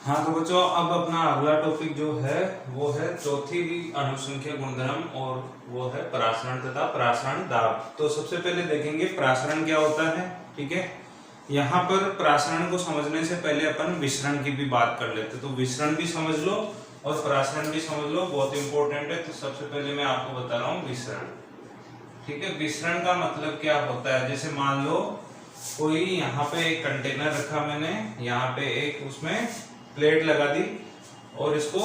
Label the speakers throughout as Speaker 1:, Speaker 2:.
Speaker 1: हाँ तो बच्चों, अब अपना अगला टॉपिक जो है वो है चौथी अनुसंख्या गुणधर्म, और वो है प्रासरण तथा प्रासरण दाब। तो सबसे पहले देखेंगे प्रासरण क्या होता है। ठीक है, यहाँ पर प्रासरण को समझने से पहले अपन विसरण की भी बात कर लेते। तो विसरण भी समझ लो और प्रासरण भी समझ लो, बहुत इंपॉर्टेंट है। तो सबसे पहले मैं आपको बता रहा हूँ विसरण। ठीक है, विसरण का मतलब क्या होता है। जैसे मान लो कोई यहाँ पे एक कंटेनर रखा मैंने, यहाँ पे एक उसमें प्लेट लगा दी और इसको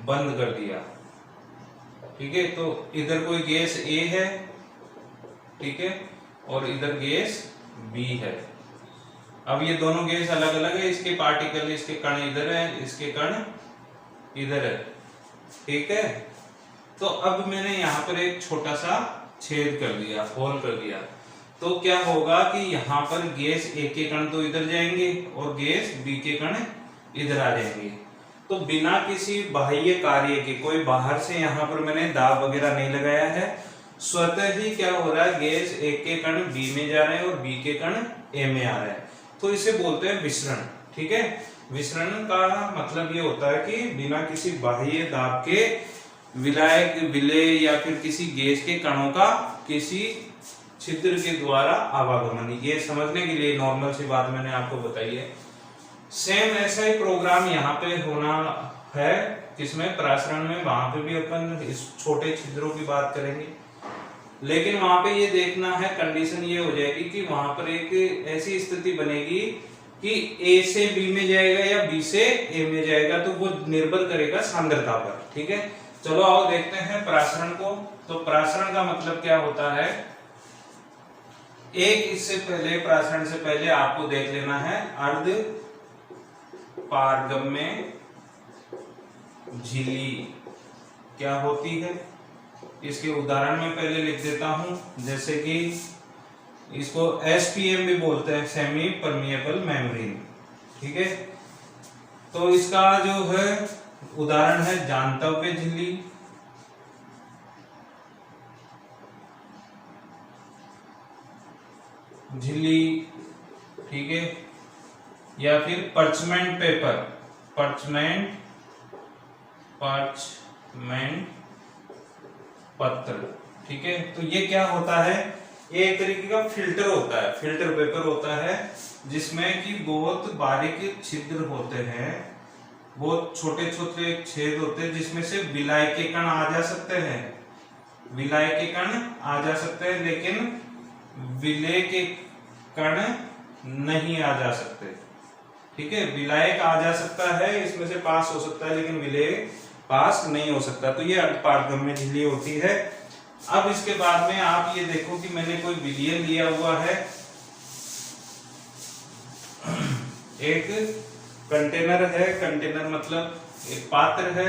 Speaker 1: बंद कर दिया। ठीक है, तो इधर कोई गैस ए है, ठीक है, और इधर गैस बी है। अब ये दोनों गैस अलग अलग है, इसके पार्टिकल, इसके कण इधर है, इसके कण इधर है। ठीक है, तो अब मैंने यहाँ पर एक छोटा सा छेद कर दिया, होल कर दिया। तो क्या होगा कि यहाँ पर गैस ए के कण तो इधर जाएंगे और गैस बी के कण इधर आ जाएंगे। तो बिना किसी बाह्य कार्य के, कोई बाहर से यहाँ पर मैंने दाब वगैरह नहीं लगाया है, स्वतः ही क्या हो रहा है, गैस ए के कण बी में जा रहे हैं और बी के कण ए में आ रहे हैं। तो इसे बोलते हैं विसरण। ठीक है, विसरण का मतलब ये होता है कि बिना किसी बाह्य दाब के विलायक, विलय या फिर किसी गैस के कणों का किसी छिद्र के द्वारा आवागमन। ये समझने के लिए नॉर्मल सी बात मैंने आपको बताई है। सेम ऐसा ही प्रोग्राम यहाँ पे होना है, किसमें, प्रासरण में। वहां पे भी अपन इस छोटे छिद्रों की बात करेंगे, लेकिन वहां पे ये देखना है, कंडीशन ये हो जाएगी कि वहां पर एक ऐसी स्थिति बनेगी कि ए से बी में जाएगा या बी से ए में जाएगा, तो वो निर्भर करेगा सांद्रता पर। ठीक है, चलो आओ देखते हैं प्रासरण को। तो प्रासरण का मतलब क्या होता है, एक इससे पहले, प्रासरण से पहले आपको देख लेना है अर्ध पारगम्य झिल्ली क्या होती है। इसके उदाहरण में पहले लिख देता हूं, जैसे कि इसको एसपीएम भी बोलते हैं, सेमी परमिएबल मेम्ब्रेन। ठीक है, तो इसका जो है उदाहरण है जांतव्य झिल्ली, ठीक है, या फिर पर्चमेंट पेपर, पर्चमेंट पत्र। ठीक है, तो ये क्या होता है, ये एक तरीके का फिल्टर होता है, फिल्टर पेपर होता है, जिसमें कि बहुत बारीक छिद्र होते हैं, बहुत छोटे छोटे छेद होते हैं, जिसमें से विलाय के कण आ जा सकते हैं, विलाय के कण आ जा सकते हैं, लेकिन विलय के कण नहीं आ जा सकते। ठीक है, विलायक आ जा सकता है, इसमें से पास हो सकता है, लेकिन विलय पास नहीं हो सकता। तो ये अर्धपारगम्य झिल्ली होती है। अब इसके बाद में आप ये देखो कि मैंने कोई विलयन लिया हुआ है, एक कंटेनर है, कंटेनर मतलब एक पात्र है,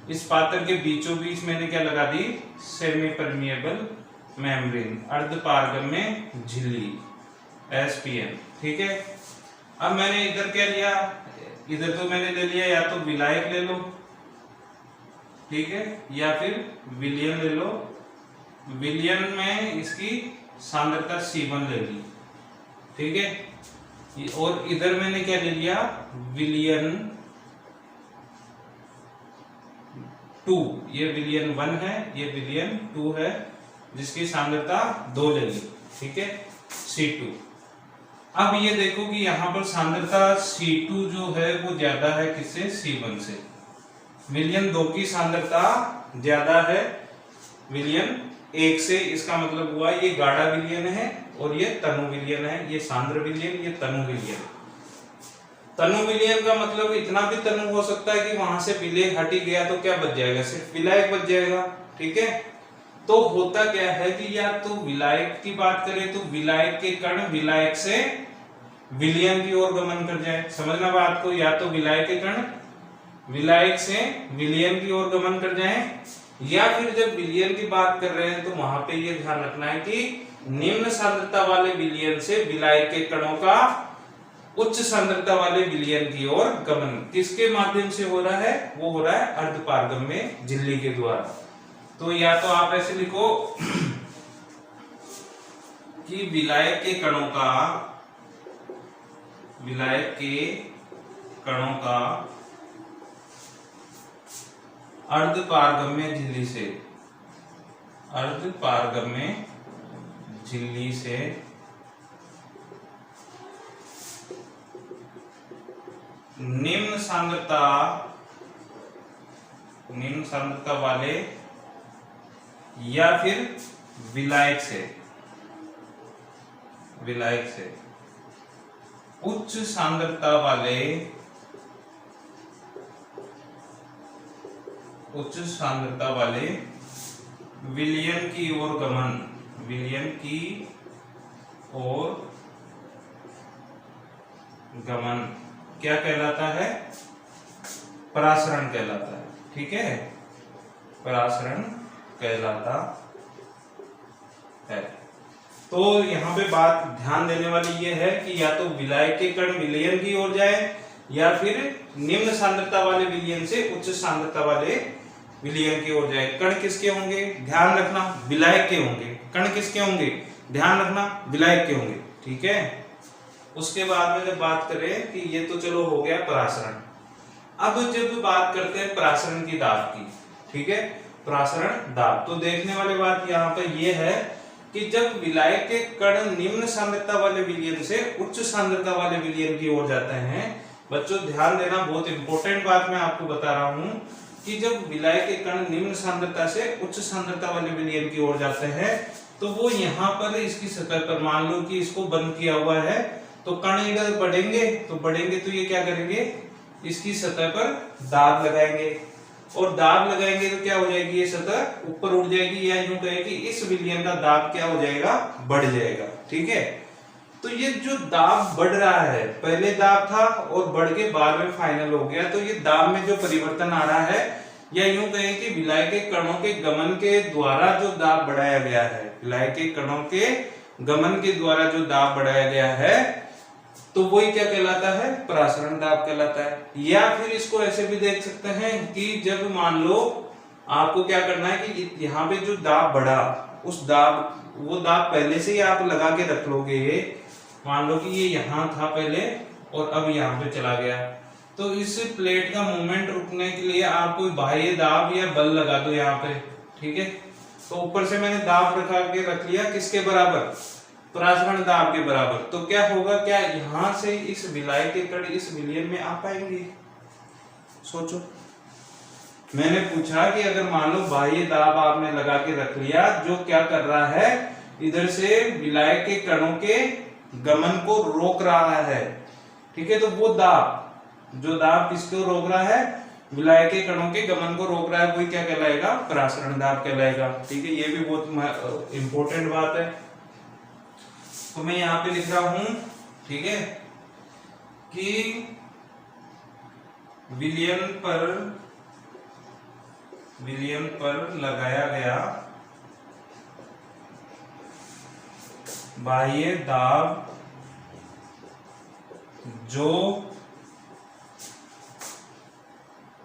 Speaker 1: इस पात्र के बीचों बीच मैंने क्या लगा दी, सेमी परमिएबल मेम्ब्रेन, अर्धपारगम्य झिल्ली, एसपीएम। ठीक है, अब मैंने इधर क्या लिया, इधर तो मैंने ले लिया, या तो विलायक ले लो, ठीक है, या फिर विलयन ले लो। विलयन में इसकी सांद्रता C1 ले ली, ठीक है, और इधर मैंने क्या ले लिया, विलयन 2, ये विलयन 1 है, ये विलयन 2 है, जिसकी सांद्रता 2 ले ली। ठीक है, C2। अब ये देखो कि यहाँ पर सांद्रता C2 जो है वो ज्यादा है किससे, C1 से। विलयन 2 की सांद्रता ज्यादा है विलयन 1 से। इसका मतलब हुआ ये गाढ़ा विलयन है और ये तनु विलयन है, ये सांद्र विलयन, ये तनु विलयन। तनु विलयन का मतलब इतना भी तनु हो सकता है कि वहां से विलय हट ही गया तो क्या बच जाएगा, सिर्फ विलायक बच जाएगा। ठीक है, तो होता क्या है कि या तो विलायक की बात करें तो विलायक के कण विलायक से विलयन की ओर गमन कर जाए, समझना बात को, या तो विलायक के कण विलायक से विलयन की ओर गमन कर जाए, या फिर जब विलयन की बात कर रहे हैं तो वहां पे ये ध्यान रखना है कि निम्न सांद्रता वाले विलयन से विलायक के कणों का उच्च सांद्रता वाले विलयन की ओर गमन किसके माध्यम से हो रहा है, वो हो रहा है अर्धपारगम्य झिल्ली के द्वारा। तो या तो आप ऐसे लिखो कि विलायक के कणों का अर्ध पारगम्य झिल्ली से, अर्ध पारगम्य झिल्ली से निम्न सांद्रता वाले या फिर विलायक से उच्च सांद्रता वाले विलयन की ओर गमन क्या कहलाता है? परासरण कहलाता है। ठीक है, परासरण कहलाता है। तो यहाँ पे बात ध्यान देने वाली ये है कि या तो विलायक के कण विलयन की ओर जाए या फिर निम्न सांद्रता वाले विलयन से उच्च सांद्रता वाले विलयन की ओर जाए। कण किसके होंगे? ध्यान रखना, विलायक के होंगे। कण किसके होंगे? ध्यान रखना, विलायक के होंगे। ठीक है, उसके बाद में जब बात करें कि ये तो चलो हो गया परासरण। अब जब बात करते हैं परासरण की दाब की, ठीक है, परासरण दाब, तो देखने वाली बात यहाँ पर ये है कि जब विलायक के कण निम्न सांद्रता वाले विलयन से उच्च सांद्रता वाले विलयन की ओर जाते हैं, बच्चों ध्यान देना, बहुत इंपॉर्टेंट बात मैं आपको बता रहा हूं कि जब विलायक के कण निम्न सांद्रता से उच्च सांद्रता वाले विलयन की ओर जाते हैं तो वो यहाँ पर इसकी सतह पर, मान लो कि इसको बंद किया हुआ है, तो कण अगर बढ़ेंगे तो ये क्या करेंगे? इसकी सतह पर दाब लगाएंगे, और दाब लगाएंगे तो क्या हो जाएगी? ये सतह ऊपर उठ जाएगी, या यूं कहें कि इस विलयन का दाब क्या हो जाएगा? बढ़ जाएगा। ठीक है, तो ये जो दाब बढ़ रहा है, पहले दाब था और बढ़ के बाद में फाइनल हो गया, तो ये दाब में जो परिवर्तन आ रहा है, या यूं कहें कि विलायक के कणों के गमन के द्वारा जो दाब बढ़ाया गया है, विलायक के कणों के गमन के द्वारा जो दाब बढ़ाया गया है, तो वही क्या कहलाता है? परासरण दाब कहलाता है। या फिर इसको ऐसे भी देख सकते हैं कि जब मान लो आपको क्या करना है कि यहाँ पे जो दाब बढ़ा, वो दाब पहले से ही आप लगा के रख लोगे। मान लो कि ये यहाँ था पहले और अब यहाँ पे चला गया, तो इस प्लेट का मूवमेंट रुकने के लिए आप कोई बाह्य दाब या बल लगा दो यहाँ पे। ठीक है, तो ऊपर से मैंने दाब रख लिया, किसके बराबर? परासरण दाब के बराबर। तो क्या होगा? क्या यहां से इस विलायक के कण इस विलयन में आ पाएंगे? सोचो, मैंने पूछा कि अगर मान लो बाह्य दाब आपने लगा के रख लिया, जो क्या कर रहा है? इधर से विलायक के कणों के गमन को रोक रहा है। ठीक है, तो वो जो दाब किसको रोक रहा है? विलायक के कणों के गमन को रोक रहा है, वही क्या कहलाएगा? परासरण दाब कहलाएगा। ठीक है, ये भी बहुत इंपॉर्टेंट बात है। तो मैं यहां पे लिख रहा हूं, ठीक है, कि विलयन पर लगाया गया बाह्य दाब जो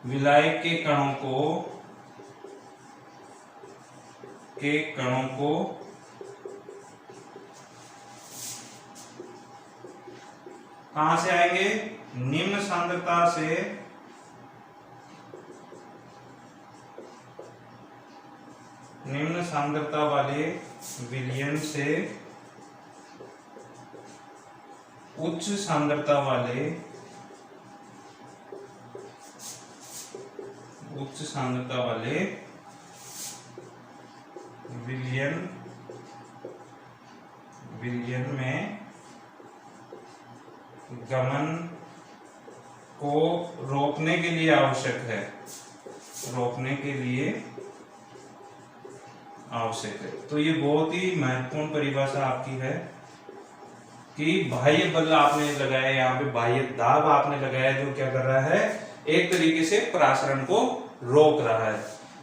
Speaker 1: विलायक के कणों को कहां से आएंगे? निम्न सांद्रता से निम्न सांद्रता वाले विलयन से उच्च सांद्रता वाले विलयन में गमन को रोकने के लिए आवश्यक है, तो ये बहुत ही महत्वपूर्ण परिभाषा आपकी है कि बाह्य बल आपने लगाया, यहाँ पे बाह्य दाब आपने लगाया, जो क्या कर रहा है? एक तरीके से परासरण को रोक रहा है।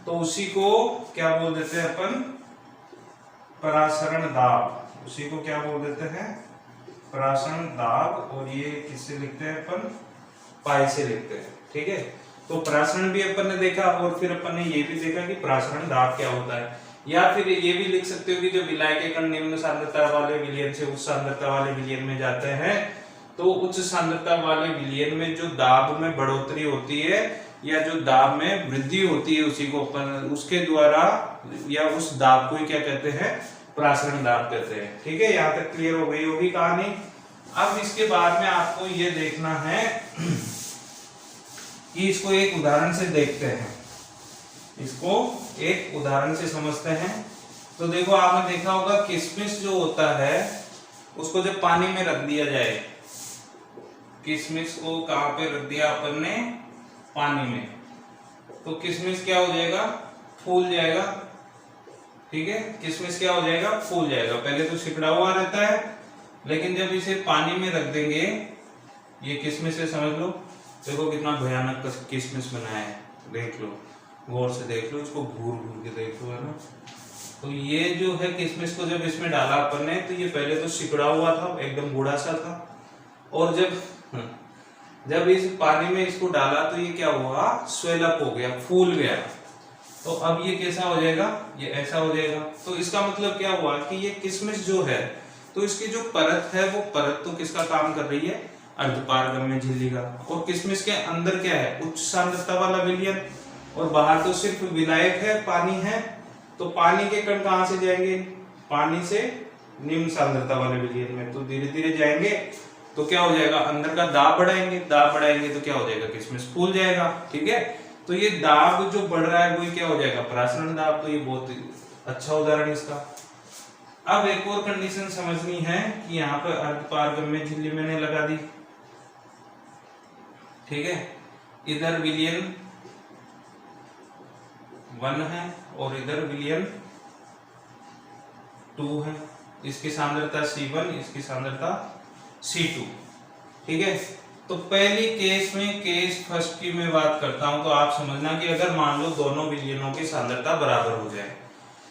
Speaker 1: तो उसी को क्या बोल देते हैं अपन? परासरण दाब। उसी को क्या बोल देते हैं? परासरण दाब। और ये किससे लिखते हैं अपन? पाई से लिखते हैं। ठीक है, तो परासरण भी अपन ने देखा, और फिर अपन ने ये भी देखा कि परासरण दाब क्या होता है। या फिर ये भी लिख सकते हो कि जो विलायक के कण निम्न सांद्रता वाले विलयन से उच्च सांद्रता वाले विलयन में जाते हैं, तो उच्च सांद्रता वाले विलयन में जो दाब में बढ़ोतरी होती है, या जो दाब में वृद्धि होती है उसी को अपन उसके द्वारा या उस दाब को ही क्या कहते हैं, प्रासरण दाब कहते हैं। ठीक है, यहाँ तक क्लियर हो गई होगी कहानी। अब इसके बाद में आपको ये देखना है कि इसको एक उदाहरण से देखते हैं, इसको एक उदाहरण से समझते हैं। तो देखो, आपने देखा होगा किशमिश जो होता है उसको जब पानी में रख दिया जाए, किशमिश को कहां पे रख दिया अपन ने, पानी में, तो किशमिश क्या हो जाएगा, फूल जाएगा। ठीक है, किशमिश क्या हो जाएगा, फूल जाएगा। पहले तो सिकुड़ा हुआ रहता है, लेकिन जब इसे पानी में रख देंगे, ये किशमिश है समझ लो, देखो कितना भयानक किशमिश बनाया है, देख लो, गौर से देख लो, इसको घूर घूर के देख लो, है ना। तो ये जो है किशमिश को जब इसमें डाला अपन ने, तो ये पहले तो सिकुड़ा हुआ था, एकदम बूढ़ा सा था, और जब इस पानी में इसको डाला तो ये क्या हुआ, स्वेल अप हो गया, फूल गया। तो अब ये कैसा हो जाएगा, ये ऐसा हो जाएगा। तो इसका मतलब क्या हुआ कि ये किशमिश जो है, तो इसकी जो परत है वो परत तो किसका काम कर रही है, अर्धपारगम्य झिल्ली का। और किशमिश के अंदर क्या है, उच्च सांद्रता वाला विलयन, और बाहर तो सिर्फ विलायक है, पानी है। तो पानी के कण कहां से जाएंगे, पानी से निम्न सांद्रता वाले विलयन में, तो धीरे धीरे जाएंगे। तो क्या हो जाएगा, अंदर का दाब बढ़ाएंगे, दाब बढ़ाएंगे तो क्या हो जाएगा, किशमिश फूल जाएगा। ठीक है, तो ये दाब जो बढ़ रहा है वो क्या हो जाएगा, प्रासरण दाब। तो ये बहुत अच्छा उदाहरण इसका। अब एक और कंडीशन समझनी है कि यहाँ पर अर्धपारगम्य झिल्ली मैंने लगा दी। ठीक है, इधर विलयन 1 है और इधर विलयन 2 है। इसकी सांद्रता C1, इसकी सांद्रता C2। ठीक है, तो पहली केस में, केस फर्स्ट की मैं बात करता हूं, तो आप समझना कि अगर मान लो दोनों विलयनों की सांद्रता बराबर हो जाए,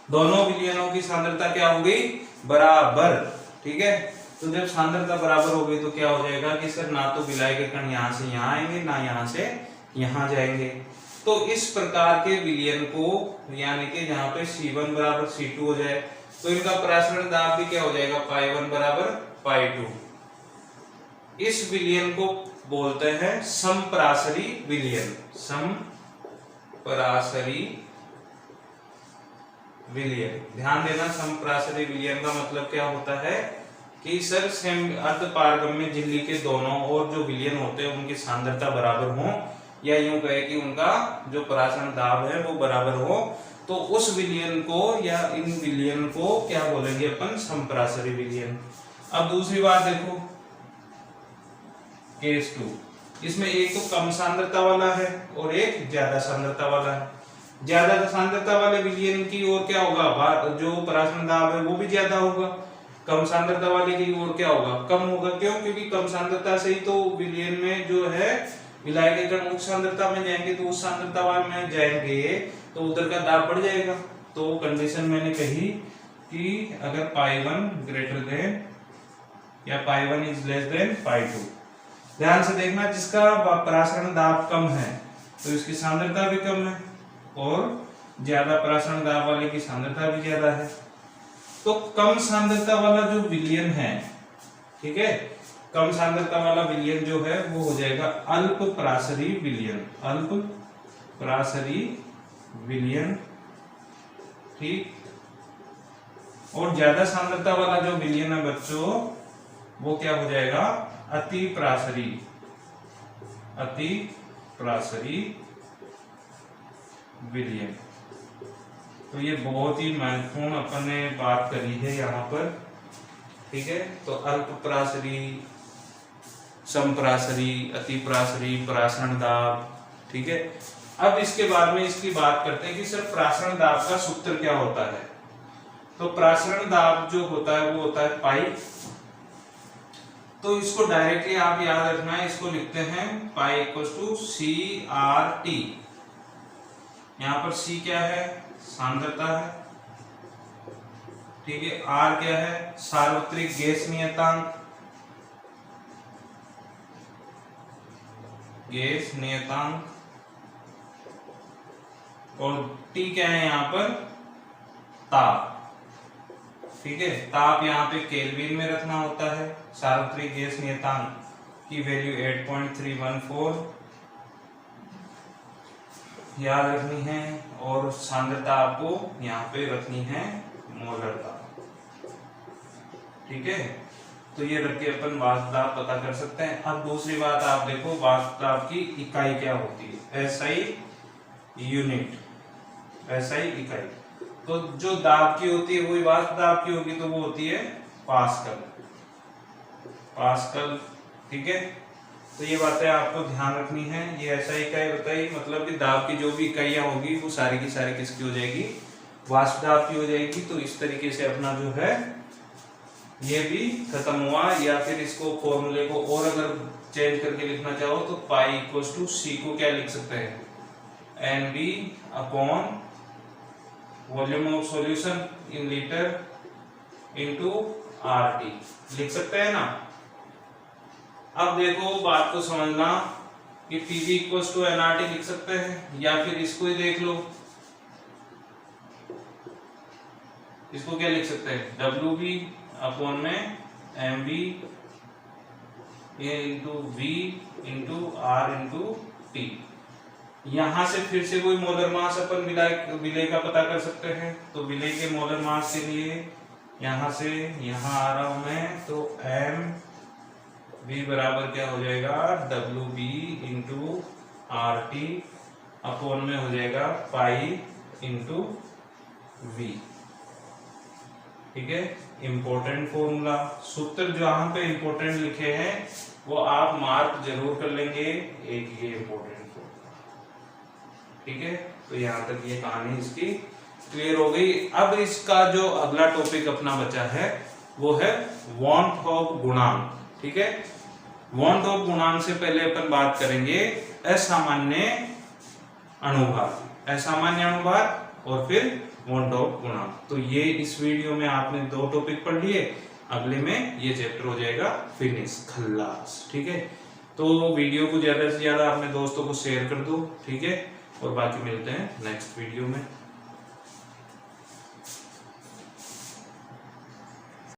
Speaker 1: दोनों विलयनों की सांद्रता क्या हो गई, बराबर। ठीक है, तो जब सांद्रता बराबर हो गई तो क्या हो जाएगा कि सर ना तो विलायक के कण यहां से यहां आएंगे, ना यहां से यहां जाएंगे। तो इस प्रकार के विलयन को, यानी कि जहां पे C1 बराबर C2 हो जाए, तो इनका प्रासरण दाब भी क्या हो जाएगा, π1 बराबर π2। इस विलयन को बोलते हैं समपरासरी विलयन, समपरासरी विलयन। ध्यान देना, समपरासरी विलयन का मतलब क्या होता है कि सर अर्धपारगम्य झिल्ली के दोनों ओर जो विलयन होते हैं उनकी सांद्रता बराबर हो, या यूं कहे कि उनका जो परासरण दाब है वो बराबर हो, तो उस विलयन को या इन विलयन को क्या बोलेंगे अपन, समपरासरी विलयन। अब दूसरी बात देखो, केस 2, इसमें एक तो कम सांद्रता वाला है और एक ज्यादा सांद्रता वाला है। ज्यादा सांद्रता वाले विलयन की ओर क्या होगा, जो परासरण दाब है वो भी ज्यादा होगा। कम सांद्रता वाले की ओर क्या होगा, कम होगा। क्यों, क्योंकि कम सांद्रता से ही तो विलयन में जो है विलायक के कण उच्च सांद्रता में जाएंगे, तो उच्च सांद्रता में जाएंगे तो उधर का दाब बढ़ जाएगा। तो कंडीशन मैंने कही कि अगर π1 ग्रेटर देन या π1 इज लेस देन π2, ध्यान से देखना, जिसका परासरण दाब कम है तो इसकी सांद्रता भी कम है, और ज्यादा परासरण दाब वाले की सांद्रता भी ज्यादा है। तो कम सांद्रता वाला जो विलयन है, ठीक है, कम सांद्रता वाला विलयन जो है वो हो जाएगा अल्प परासरी विलयन, अल्प परासरी विलयन। ठीक, और ज्यादा सांद्रता वाला जो विलयन है बच्चों, वो क्या हो जाएगा, अति परासरी, अति परासरी विलयन। तो ये बहुत ही महत्वपूर्ण अपन ने बात करी है यहाँ पर। ठीक है, तो अल्प परासरी, समपरासरी, अति परासरी, परासरण दाब। ठीक है, अब इसके बाद में इसकी बात करते हैं कि सर परासरण दाब का सूत्र क्या होता है। तो परासरण दाब जो होता है वो होता है पाई। तो इसको डायरेक्टली आप याद रखना है, इसको लिखते हैं पाई इक्वल टू CRT। यहाँ पर C क्या है, सांद्रता है। ठीक है, R क्या है, सार्वत्रिक गैस नियतांक, गैस नियतांक, और T क्या है यहाँ पर, ताप। ठीक है, ताप यहाँ पे केल्विन में रखना होता है। सार्वत्रिक गैस नियतांक की वैल्यू 8.314। याद रखनी है, और सांद्रता आपको यहाँ पे रखनी है मोलरता। ठीक है, तो ये रख के अपन वाष्प दाब पता कर सकते हैं। अब दूसरी बात आप देखो, वाष्प दाब की इकाई क्या होती है? एसआई यूनिट, एसआई इकाई। तो जो दाब की होती है वही वाष्प दाब की होगी, तो वो होती है पास्कल, पास्कल। ठीक है, तो ये बातें आपको ध्यान रखनी है। ये एसआई इकाई बताई, मतलब कि दाब की जो भी इकाइयां होगी वो सारी की सारी किसकी हो जाएगी? वाष्प दाब की हो जाएगी। तो इस तरीके से अपना जो है ये भी खत्म हुआ। या फिर इसको फॉर्मूले को और अगर चेंज करके लिखना चाहो तो पाई इक्वल्स टू सी को क्या लिख सकते हैं? N B upon volume of solution in litre into RT लिख सकते हैं ना। अब देखो बात को समझना कि पीवी इक्वल्स टू एनआरटी लिख सकते हैं, या फिर इसको ही देख लो, इसको क्या लिख सकते हैं? डब्ल्यू बी अपॉन में M B into V into R into T. यहां से फिर से कोई मोलर मास अपन विलय का पता कर सकते हैं। तो विलय के मोलर मास के लिए यहां से यहां आ रहा हूं मैं, तो एम बी बराबर क्या हो जाएगा? W B into R T upon में हो जाएगा पाई इंटू वी। ठीक है, इंपॉर्टेंट फॉर्मूला, सूत्र जहां पे इंपॉर्टेंट लिखे हैं वो आप मार्क जरूर कर लेंगे, एक ये इंपॉर्टेंट फॉर्मूला। ठीक है, तो यहां तक ये कहानी इसकी क्लियर हो गई। अब इसका जो अगला टॉपिक अपना बचा है वो है वॉन थॉप गुणांक। ठीक है, वॉन थॉप गुणांक से पहले अपन बात करेंगे असामान्य अणुभार, असामान्य अणुभार और फिर वॉन थॉप गुणांक। तो ये इस वीडियो में आपने 2 टॉपिक पढ़ लिए, अगले में ये चैप्टर हो जाएगा फिनिश, खल्लास। ठीक है, तो वीडियो को ज्यादा से ज्यादा अपने दोस्तों को शेयर कर दो। ठीक है, और बाकी मिलते हैं नेक्स्ट वीडियो में।